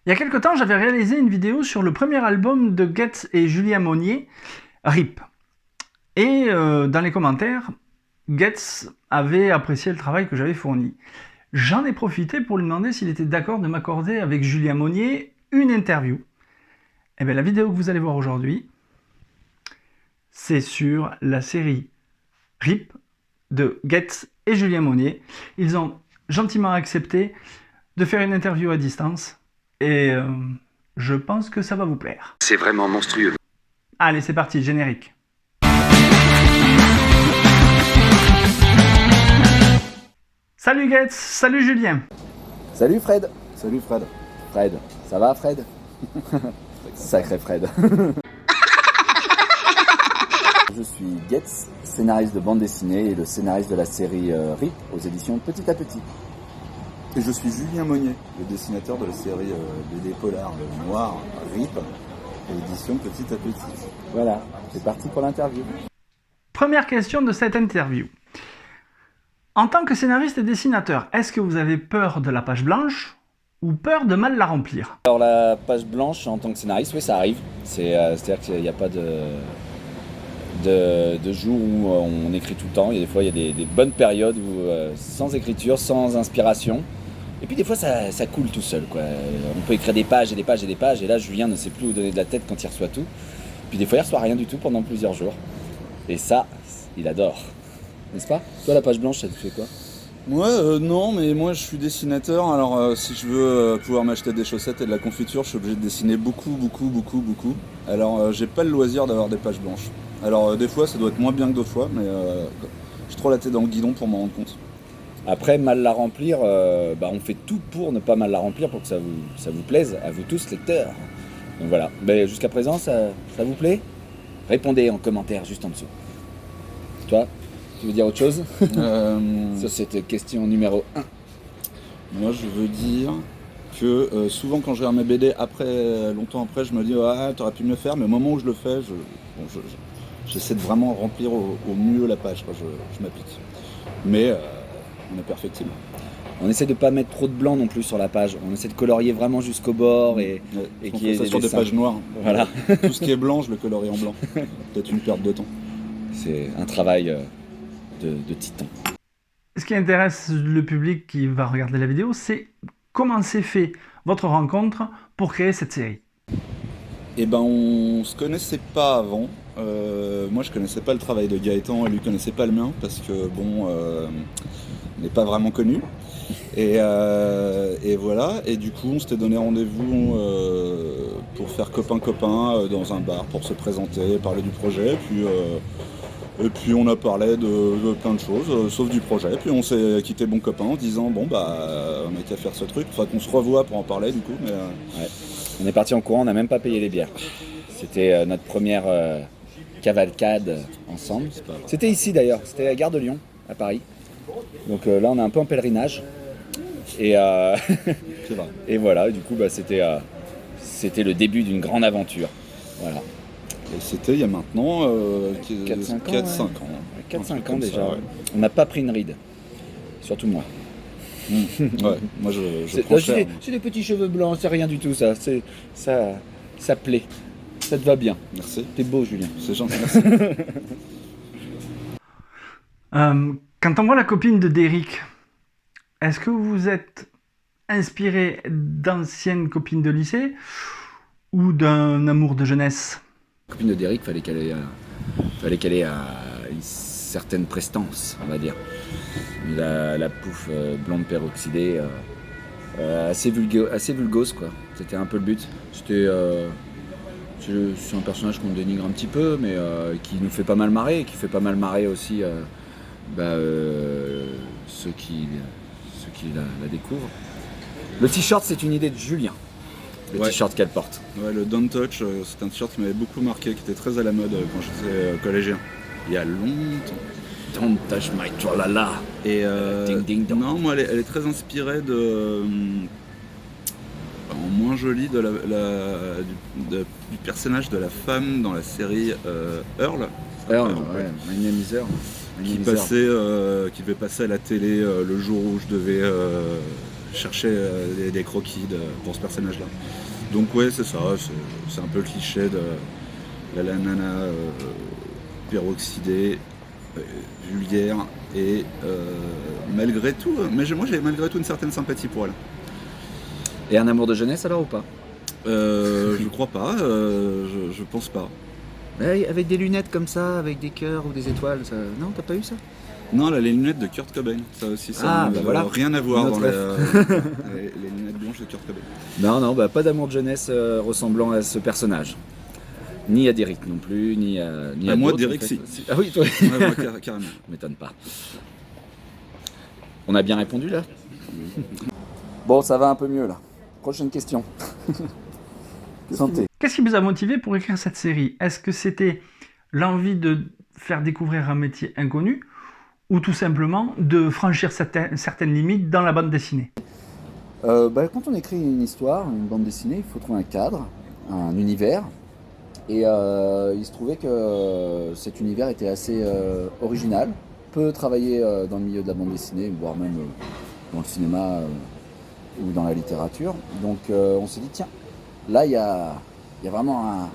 Il y a quelque temps, j'avais réalisé une vidéo sur le premier album de Getz et Julien Monnier, RIP. Et dans les commentaires, Getz avait apprécié le travail que j'avais fourni. J'en ai profité pour lui demander s'il était d'accord de m'accorder avec Julien Monnier une interview. Et bien la vidéo que vous allez voir aujourd'hui, c'est sur la série RIP de Getz et Julien Monnier. Ils ont gentiment accepté de faire une interview à distance et je pense que ça va vous plaire. C'est vraiment monstrueux. Allez, c'est parti, générique. Salut Getz, salut Julien. Salut Fred. Salut Fred. Fred, ça va Fred? Sacré Fred. Je suis Getz, scénariste de bande dessinée et le scénariste de la série RIP aux éditions Petit à Petit. Et je suis Julien Monnier, le dessinateur de la série BD Polar Noir RIP, édition Petit à Petit. Voilà, c'est parti pour l'interview. Première question de cette interview. En tant que scénariste et dessinateur, est-ce que vous avez peur de la page blanche ou peur de mal la remplir? Alors la page blanche en tant que scénariste, oui ça arrive. C'est-à-dire qu'il n'y a pas de jour où on écrit tout le temps. Il y a des fois il y a des bonnes périodes où sans écriture, sans inspiration. Et puis des fois ça coule tout seul, quoi. On peut écrire des pages et des pages et des pages, et là Julien ne sait plus où donner de la tête quand il reçoit tout. Puis des fois il reçoit rien du tout pendant plusieurs jours. Et ça, il adore. N'est-ce pas? Toi la page blanche, ça te fait quoi? Moi, non, mais moi je suis dessinateur, alors si je veux pouvoir m'acheter des chaussettes et de la confiture, je suis obligé de dessiner beaucoup. Alors j'ai pas le loisir d'avoir des pages blanches. Alors des fois ça doit être moins bien que d'autres fois, mais j'ai trop la tête dans le guidon pour m'en rendre compte. Après, mal la remplir, on fait tout pour ne pas mal la remplir pour que ça vous plaise, à vous tous lecteurs. Donc voilà, jusqu'à présent, ça vous plaît? Répondez en commentaire juste en dessous. Toi, tu veux dire autre chose sur cette question numéro 1? Moi je veux dire que souvent quand je regarde mes BD longtemps après, je me dis ah t'aurais pu mieux faire, mais au moment où je le fais, j'essaie de vraiment remplir au mieux la page, quoi. Je m'applique. Mais on est perfectible. On essaie de ne pas mettre trop de blanc non plus sur la page. On essaie de colorier vraiment jusqu'au bord et qu'il y ait ça sur des pages noires. Voilà. Tout ce qui est blanc, je le colorie en blanc. Peut-être une perte de temps. C'est un travail de titan. Ce qui intéresse le public qui va regarder la vidéo, c'est comment s'est fait votre rencontre pour créer cette série. Eh ben, on se connaissait pas avant. Moi, je connaissais pas le travail de Gaëtan et lui connaissait pas le mien parce que on n'est pas vraiment connus. Et voilà. Et du coup, on s'était donné rendez-vous pour faire copain-copain dans un bar pour se présenter, parler du projet. Et puis on a parlé de plein de choses, sauf du projet. Puis on s'est quitté bon copain en disant on n'a qu'à faire ce truc. Il faudra qu'on se revoie pour en parler du coup. Mais ouais. On est parti en courant, on n'a même pas payé les bières. C'était notre première cavalcade ensemble. C'était ici d'ailleurs, c'était à la gare de Lyon, à Paris. Donc là on est un peu en pèlerinage. Et, c'est vrai. Et voilà, du coup c'était le début d'une grande aventure. Voilà. Et c'était il y a maintenant 4-5 ans. 4-5 ans déjà. Ça, ouais. On n'a pas pris une ride. Surtout moi. Ouais, moi je prends cher. J'ai des petits cheveux blancs, c'est rien du tout ça. Ça plaît. Ça te va bien. Merci. T'es beau Julien. C'est gentil, merci. Quand on voit la copine de Derrick, est-ce que vous êtes inspiré d'anciennes copines de lycée ou d'un amour de jeunesse? La copine de Derrick, fallait qu'elle ait une certaine prestance, on va dire. La pouffe blonde peroxydée, assez vulgose quoi. C'était un peu le but. C'est un personnage qu'on dénigre un petit peu, mais qui nous fait pas mal marrer, et qui fait pas mal marrer aussi ceux qui la découvrent. Le t-shirt, c'est une idée de Julien. Le t-shirt qu'elle porte. Ouais, le Don't Touch, c'est un t-shirt qui m'avait beaucoup marqué, qui était très à la mode quand j'étais collégien. Il y a longtemps. Don't touch my tralala. Et ding ding dong. Non, moi elle est très inspirée en moins joli du personnage de la femme dans la série Earl. Earl, ouais. My name is Earl. Qui devait passer à la télé le jour où je devais cherchais des croquis pour ce personnage-là. Donc ouais, c'est ça, c'est un peu le cliché de la nana peroxydée, vulgaire, et malgré tout, mais moi j'avais malgré tout une certaine sympathie pour elle. Et un amour de jeunesse alors ou pas? Je crois pas, je pense pas. Ouais, avec des lunettes comme ça, avec des cœurs ou des étoiles, ça... Non, t'as pas eu ça? Non, là, les lunettes de Kurt Cobain, ça aussi, ça n'a voilà. rien à voir Notre dans les lunettes blanches de Kurt Cobain. Non, pas d'amour de jeunesse ressemblant à ce personnage. Ni à Derek non plus, ni à moi, d'autres, Derek, en fait. si. Ah oui, toi. Ouais, moi, carrément. M'étonne pas. On a bien répondu là? Bon, ça va un peu mieux là. Prochaine question. Santé. Qu'est-ce qui vous a motivé pour écrire cette série? Est-ce que c'était l'envie de faire découvrir un métier inconnu ou tout simplement de franchir certaines limites dans la bande dessinée? Quand on écrit une histoire, une bande dessinée, il faut trouver un cadre, un univers. Et il se trouvait que cet univers était assez original, peu travaillé dans le milieu de la bande dessinée, voire même dans le cinéma ou dans la littérature. Donc on s'est dit, tiens, là il y a vraiment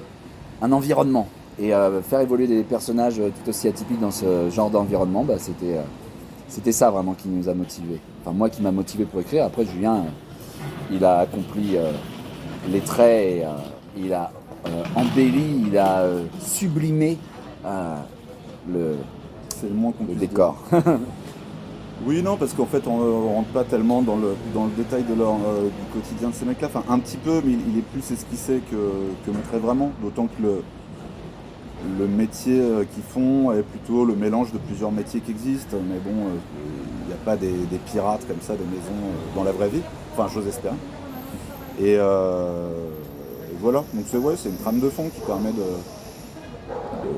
un environnement. Et faire évoluer des personnages tout aussi atypiques dans ce genre d'environnement, c'était ça vraiment qui nous a motivés. Enfin moi qui m'a motivé pour écrire. Après Julien, il a accompli les traits et il a embelli, il a sublimé C'est le moins qu'on le puisse décor. Oui, non, parce qu'en fait, on rentre pas tellement dans le détail du quotidien de ces mecs-là. Enfin, un petit peu, mais il est plus esquissé que montré vraiment. D'autant que le métier qu'ils font est plutôt le mélange de plusieurs métiers qui existent. Mais bon, il n'y a pas des pirates comme ça de maison dans la vraie vie. Enfin, j'ose espérer. Et voilà. Donc c'est une trame de fond qui permet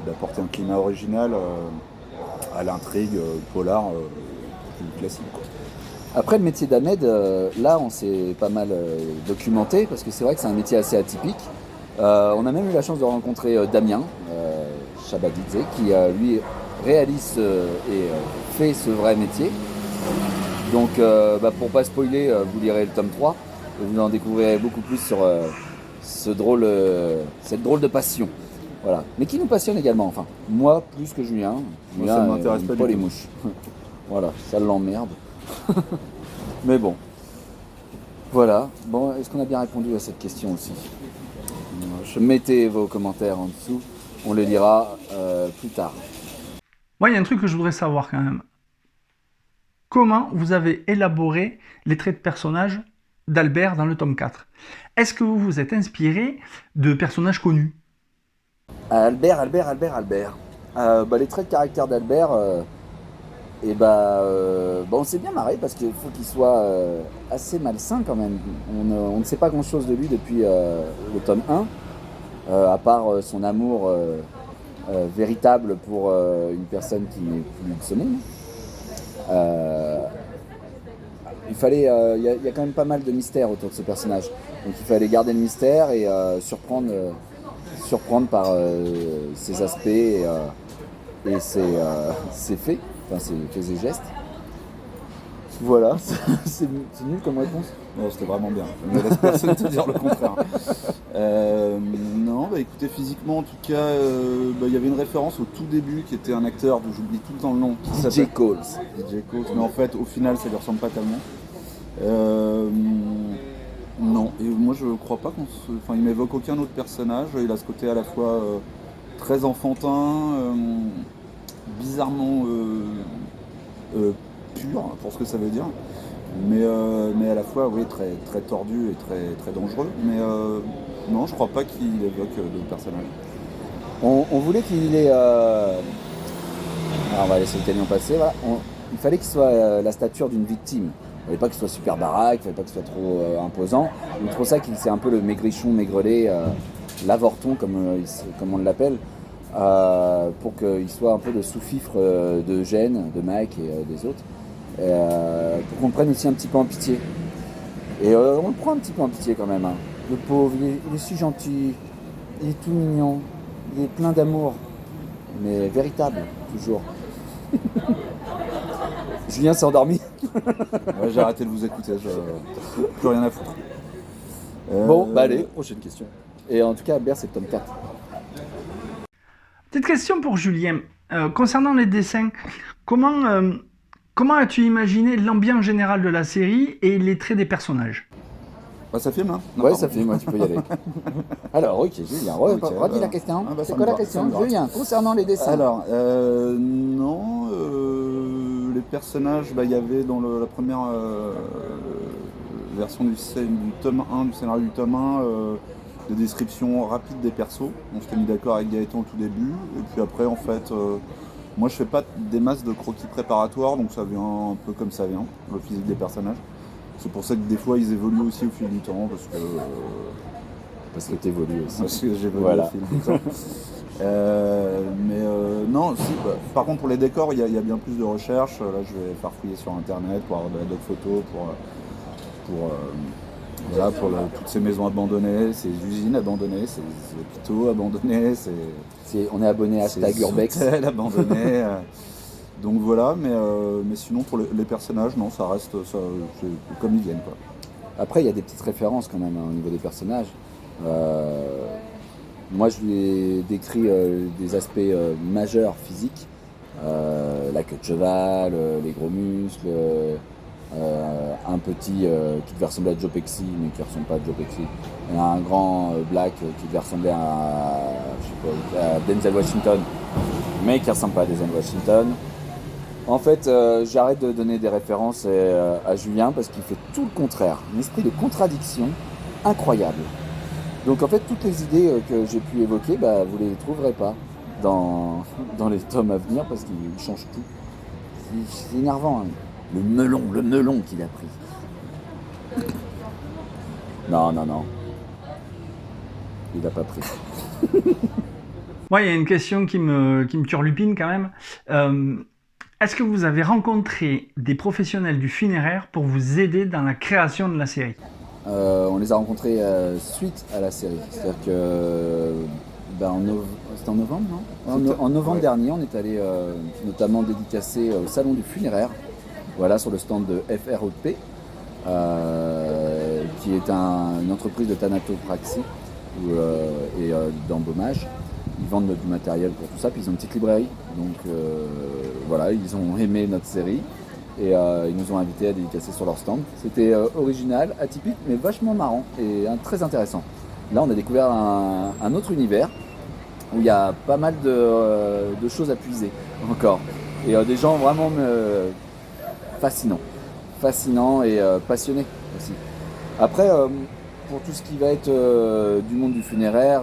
d'apporter un climat original à l'intrigue polar plus classique, quoi. Après le métier d'Ahmed, là on s'est pas mal documenté parce que c'est vrai que c'est un métier assez atypique. On a même eu la chance de rencontrer Damien Chabadidze qui lui réalise et fait ce vrai métier. Donc pour pas spoiler, vous lirez le tome 3 et vous en découvrirez beaucoup plus sur cette drôle de passion. Voilà. Mais qui nous passionne également, enfin moi plus que Julien. Moi, ça ne m'intéresse pas les du tout. mouches. Voilà, ça l'emmerde. Mais bon. Voilà. Bon, est-ce qu'on a bien répondu à cette question aussi? Mettez vos commentaires en dessous. On les lira plus tard. Moi, il y a un truc que je voudrais savoir quand même. Comment vous avez élaboré les traits de personnage d'Albert dans le tome 4? Est-ce que vous vous êtes inspiré de personnages connus? Albert. Les traits de caractère d'Albert, on s'est bien marré parce qu'il faut qu'il soit assez malsain quand même. On ne sait pas grand chose de lui depuis le tome 1, à part son amour véritable pour une personne qui n'est plus de ce monde. Il y a quand même pas mal de mystères autour de ce personnage. Donc il fallait garder le mystère et surprendre par ses aspects et ses faits. Enfin, ses faits et gestes. Voilà, c'est nul comme réponse. Non, c'était vraiment bien. Je ne laisse personne te dire le contraire. Non, écoutez, physiquement, en tout cas, il y avait une référence au tout début qui était un acteur dont j'oublie tout le temps le nom. DJ Coles. Mais en fait, au final, ça lui ressemble pas tellement. Non, et moi je crois pas il m'évoque aucun autre personnage. Il a ce côté à la fois très enfantin, bizarrement pur pour ce que ça veut dire, mais à la fois oui très, très tordu et très, très dangereux. Mais non, je crois pas qu'il évoque d'autres personnages. On voulait qu'il ait... Alors on va laisser le camion passer. Voilà. Il fallait qu'il soit la stature d'une victime. Il fallait pas qu'il soit super baraque, il fallait pas qu'il soit trop imposant. C'est pour ça qu'il c'est un peu le maigrichon, maigrelet, l'avorton comme on l'appelle, pour qu'il soit un peu le sous-fifre de Gênes, de Mike et des autres, pour qu'on le prenne aussi un petit peu en pitié. Et on le prend un petit peu en pitié quand même. Hein. Le pauvre, il est si gentil, il est tout mignon, il est plein d'amour, mais véritable, toujours. Julien s'est endormi. Ouais, j'ai arrêté de vous écouter, plus rien à foutre. Bon, bah allez, prochaine question. Et en tout cas, Albert, c'est le tome 4. Petite question pour Julien. Concernant les dessins, comment as-tu imaginé l'ambiance générale de la série et les traits des personnages? Bah, ça filme, hein? Non, Ouais, pardon. ça fait, moi, tu peux y aller. Alors, ok, Julien, redis la question. Ah, bah, C'est ça quoi me la va, ça question, me va. Julien, concernant les dessins? Alors, non, les personnages, bah, il y avait dans la première version du tome 1, du scénario du tome 1, des descriptions rapides des persos. On s'était mis d'accord avec Gaëtan au tout début, et puis après, en fait, moi je fais pas des masses de croquis préparatoires, donc ça vient un peu comme ça vient, le physique des personnages. C'est pour ça que des fois ils évoluent aussi au fil du temps, Parce que t'évolues aussi. parce que j'évolue Voilà. au fil du temps. Non, si, bah, par contre pour les décors, il y a bien plus de recherche. Là, je vais farfouiller sur internet pour avoir de la doc photo, voilà, toutes ces maisons abandonnées, ces usines abandonnées, ces hôpitaux abandonnés, On est abonné à ces Hashtag Urbex. hôtels abandonnés. Donc voilà, mais sinon pour les personnages, non, ça reste c'est comme ils viennent, quoi. Après, il y a des petites références quand même, hein, au niveau des personnages. Moi, je lui ai décrit des aspects majeurs physiques. La queue de cheval, les gros muscles, un petit qui devait ressembler à Joe Pesci, mais qui ne ressemble pas à Joe Pesci. Il y a un grand black qui devait ressembler à Denzel Washington, mais qui ne ressemble pas à Denzel Washington. En fait, j'arrête de donner des références à Julien parce qu'il fait tout le contraire. Un esprit de contradiction incroyable. Donc en fait, toutes les idées que j'ai pu évoquer, bah, vous ne les trouverez pas dans les tomes à venir parce qu'il change tout. C'est énervant, hein. Le melon qu'il a pris. Non. Il n'a pas pris. Moi, il y a une question qui me turlupine quand même. Est-ce que vous avez rencontré des professionnels du funéraire pour vous aider dans la création de la série? On les a rencontrés suite à la série. C'est-à-dire que c'était en novembre, non? En novembre ouais. dernier, on est allé notamment dédicacer au salon du funéraire, voilà, sur le stand de FREP, qui est une entreprise de thanatopraxie et d'embaumage. Ils vendent du matériel pour tout ça, puis ils ont une petite librairie. Donc voilà, ils ont aimé notre série et ils nous ont invités à dédicacer sur leur stand. C'était original, atypique, mais vachement marrant et très intéressant. Là, on a découvert un autre univers où il y a pas mal de choses à puiser encore. Et des gens vraiment fascinants et passionnés aussi. Après, pour tout ce qui va être du monde du funéraire,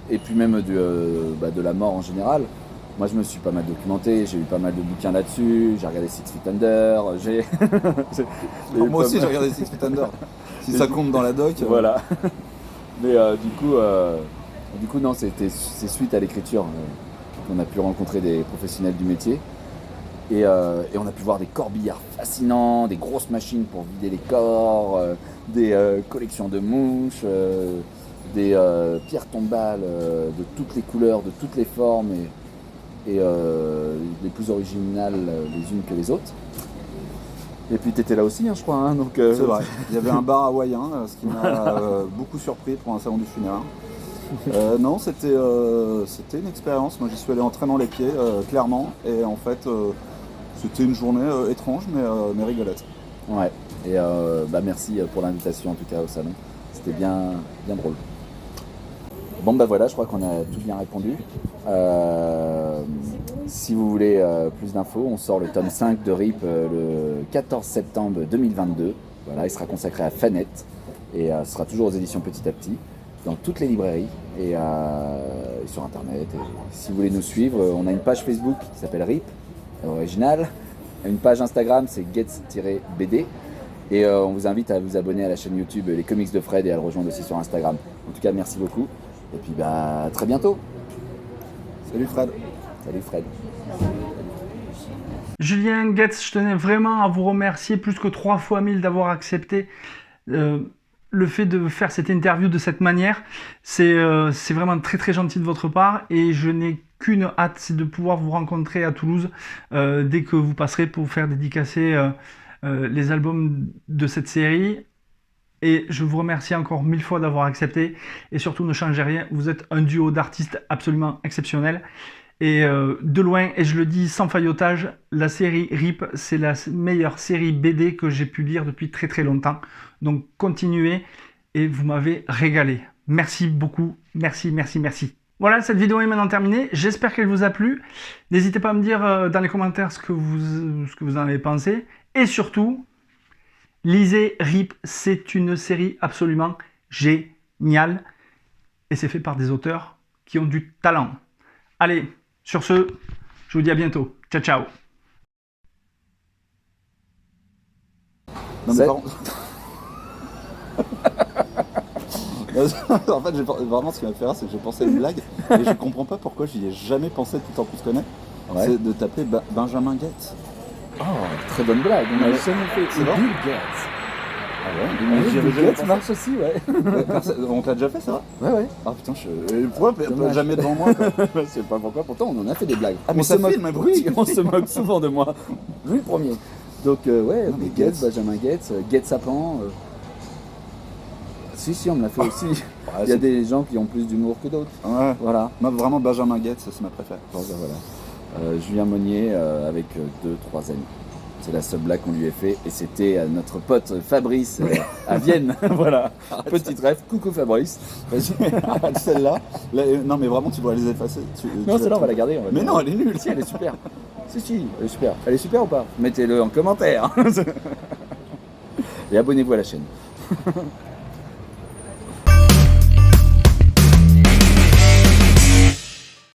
et puis même de la mort en général, moi je me suis pas mal documenté, j'ai eu pas mal de bouquins là-dessus, j'ai regardé Six Feet Under, Moi aussi j'ai regardé Six Feet Under, si ça compte dans la doc. Voilà. Mais du coup non, c'est suite à l'écriture qu'on a pu rencontrer des professionnels du métier. Et on a pu voir des corbillards fascinants, des grosses machines pour vider les corps, des collections de mouches, des pierres tombales de toutes les couleurs, de toutes les formes et les plus originales les unes que les autres. Et puis t'étais là aussi, hein, je crois. Hein, donc, c'est vrai. Il y avait un bar hawaïen, ce qui m'a beaucoup surpris pour un salon du funéraire. Non, c'était une expérience. Moi, j'y suis allé en traînant les pieds, clairement. Et en fait, c'était une journée étrange, mais rigolote. Ouais. Et merci pour l'invitation en tout cas au salon. C'était bien drôle. Bon bah voilà, je crois qu'on a tout bien répondu. Si vous voulez plus d'infos, on sort le tome 5 de RIP le 14 septembre 2022. Voilà, il sera consacré à Fanette et ce sera toujours aux éditions Petit à Petit, dans toutes les librairies et sur internet. Et si vous voulez nous suivre, on a une page Facebook qui s'appelle RIP, original. Une page Instagram, c'est gets-bd. Et on vous invite à vous abonner à la chaîne YouTube Les Comics de Fred et à le rejoindre aussi sur Instagram. En tout cas, merci beaucoup. Et puis à très bientôt. Salut Fred. Salut Fred. Julien Getz, je tenais vraiment à vous remercier plus que 3 fois 1000 d'avoir accepté le fait de faire cette interview de cette manière. C'est vraiment très très gentil de votre part et je n'ai qu'une hâte, c'est de pouvoir vous rencontrer à Toulouse dès que vous passerez pour faire dédicacer les albums de cette série. Et je vous remercie encore 1000 fois d'avoir accepté. Et surtout, ne changez rien, vous êtes un duo d'artistes absolument exceptionnel. Et de loin, et je le dis sans faillotage, la série RIP, c'est la meilleure série BD que j'ai pu lire depuis très très longtemps. Donc continuez, et vous m'avez régalé. Merci beaucoup, merci. Voilà, cette vidéo est maintenant terminée. J'espère qu'elle vous a plu. N'hésitez pas à me dire dans les commentaires ce que vous en avez pensé. Et surtout, lisez RIP, c'est une série absolument géniale. Et c'est fait par des auteurs qui ont du talent. Allez, sur ce, je vous dis à bientôt. Ciao, ciao. Non mais par contre... En fait, vraiment, ce qui m'a fait rire, c'est que j'ai pensé à une blague et je comprends pas pourquoi j'y ai jamais pensé tout le temps qu'on se connaît. Ouais. C'est de t'appeler Benjamin Gates. Oh, très bonne blague. On a Ouais. jamais fait C'est vrai. Bill Gates. Ah ouais, Bill j'y avais jamais Gates pensé. marche aussi, ouais. On t'a déjà fait ça? Ouais. Ah putain, pourquoi Dommage. jamais devant moi quoi? Je sais pas pourquoi, pourtant on en a fait des blagues. Ah mais On ça se moque- filme, Oui, oui. on se moque souvent de moi. Lui le premier. Donc ouais, Non, mais Bill Gates, Gates. Benjamin Gates, Gates Sapin. Si, on me l'a fait aussi. Ouais, Il y a des gens qui ont plus d'humour que d'autres. Ouais. Voilà. Moi vraiment Benjamin Gates, c'est ma préférée. Bon, ben voilà. Julien Monnier avec 2-3 amis. C'est la seule blague qu'on lui ait fait et c'était à notre pote Fabrice à Vienne. Voilà. Petite rêve. Coucou Fabrice. Vas-y. Arrête celle-là. Non mais vraiment tu pourrais les effacer. Non, celle-là on va la garder. On va Mais la non, elle est nulle. Si, elle est super. Si, elle est super. Elle est super ou pas? Mettez-le en commentaire. Et abonnez-vous à la chaîne.